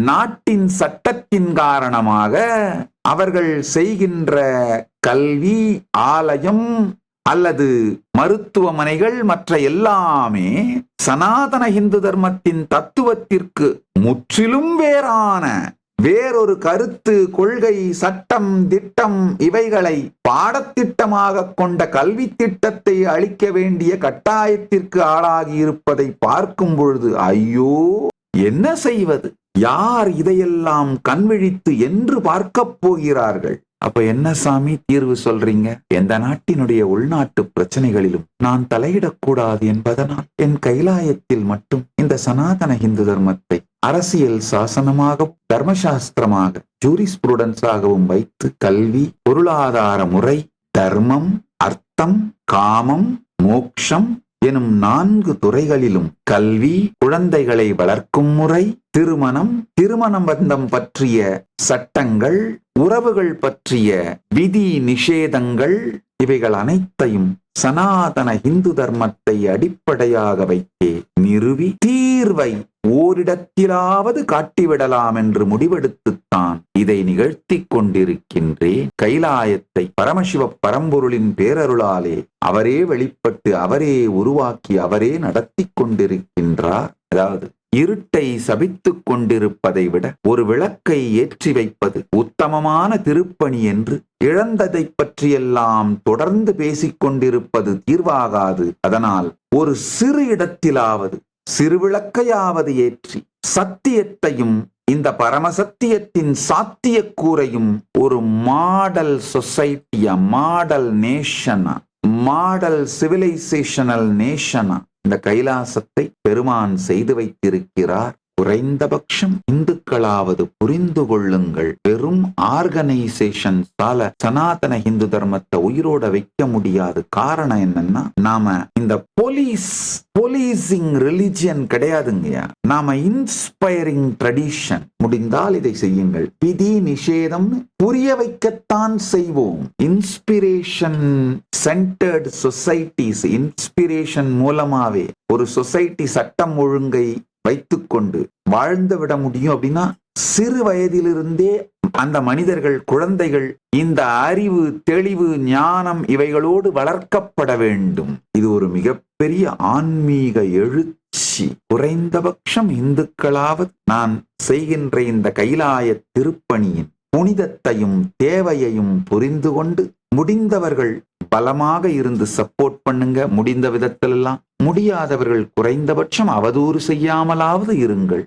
நாட்டின் சட்டத்தின் காரணமாக அவர்கள் செய்கின்ற கல்வி, ஆலயம் அல்லது மருத்துவமனைகள் மற்ற எல்லாமே சனாதன இந்து தர்மத்தின் தத்துவத்திற்கு முற்றிலும் வேறொரு கருத்து, கொள்கை, சட்டம், திட்டம் இவைகளை பாடத்திட்டமாக கொண்ட கல்வி திட்டத்தை அளிக்க வேண்டிய கட்டாயத்திற்கு ஆளாகி இருப்பதை பார்க்கும் பொழுது ஐயோ, என்ன செய்வது? யார் இதையெல்லாம் கண்விழித்து என்று பார்க்க போகிறார்கள்? அப்ப என்ன சாமி தீர்வு சொல்றீங்க? எந்த நாட்டினுடைய உள்நாட்டு பிரச்சனைகளிலும் நான் தலையிடக்கூடாது என்பதனால் என் கைலாயத்தில் மட்டும் இந்த சனாதன இந்து தர்மத்தை அரசியல் சாசனமாகவும் தர்மசாஸ்திரமாக ஜூரிஸ்புருடன்ஸாகவும் வைத்து கல்வி, பொருளாதார முறை, தர்மம், அர்த்தம், காமம், மோக்ஷம் எனும் 4 துறைகளிலும் கல்வி, குழந்தைகளை வளர்க்கும் முறை, திருமணம், திருமண பந்தம் பற்றிய சட்டங்கள், உறவுகள் பற்றிய விதி நிஷேதங்கள் இவைகள் அனைத்தையும் சனாதன இந்து தர்மத்தை அடிப்படையாக வைத்தே நிறுவி தீர்வை ஓரிடத்திலாவது காட்டிவிடலாம் என்று முடிவெடுத்துத்தான் இதை நிகழ்த்தி கொண்டிருக்கின்றேன். கைலாயத்தை பரமசிவ பரம்பொருளின் பேரருளாலே அவரே வெளிப்பட்டு, அவரே உருவாக்கி, அவரே நடத்தி கொண்டிருக்கின்றார். அதாவது இருட்டை சபித்துக் கொண்டிருப்பதை விட ஒரு விளக்கை ஏற்றி வைப்பது உத்தமமான திருப்பணி என்று இழந்ததை பற்றியெல்லாம் தொடர்ந்து பேசிக் கொண்டிருப்பது தீர்வாகாது. அதனால் ஒரு சிறு இடத்திலாவது சிறு விளக்கையாவது ஏற்றி சத்தியத்தையும் இந்த பரமசத்தியத்தின் சாத்தியக்கூறையும் ஒரு மாடல் சொசைட்டியா, மாடல் நேஷனா, மாடல் சிவிலைசேஷனல் நேஷனா இந்த கைலாசத்தை பெருமான் செய்து வைத்திருக்கிறார். குறைந்தபட்சம் இந்துக்களாவது புரிந்து கொள்ளுங்கள். வெறும் ஆர்கனைசேஷன்ஸால சனாதன இந்து தர்மத்தை உயிரோட வைக்க முடியாது. காரணம் என்னன்னா, நாம இந்த போலீசிங் ரிலிஜியன் கிடையாதுங்கய்யா. நாம இன்ஸ்பைரிங் ட்ரெடிஷன். முடிந்தால் இதை செய்யுங்கள். விதி நிஷேதம் புரிய வைக்கத்தான் செய்வோம். இன்ஸ்பிரேஷன் சென்டர்டு சொசைட்டிஸ், இன்ஸ்பிரேஷன் மூலமாவே ஒரு சொசைட்டி சட்டம் ஒழுங்கை வைத்துக்கொண்டு வாழ்ந்து விட முடியும். அப்படின்னா சிறு வயதிலிருந்தே அந்த மனிதர்கள், குழந்தைகள் இந்த அறிவு, தெளிவு, ஞானம் இவைகளோடு வளர்க்கப்பட வேண்டும். இது ஒரு மிகப்பெரிய ஆன்மீக எழுச்சி. குறைந்தபட்சம் இந்துக்களாவது நான் செய்கின்ற இந்த கைலாய திருப்பணியின் புனிதத்தையும் தேவையையும் புரிந்து கொண்டு முடிந்தவர்கள் பலமாக இருந்து சப்போர்ட் பண்ணுங்க. முடிந்த விதத்திலெல்லாம், முடியாதவர்கள் குறைந்தபட்சம் அவதூறு செய்யாமலாவது இருங்கள்.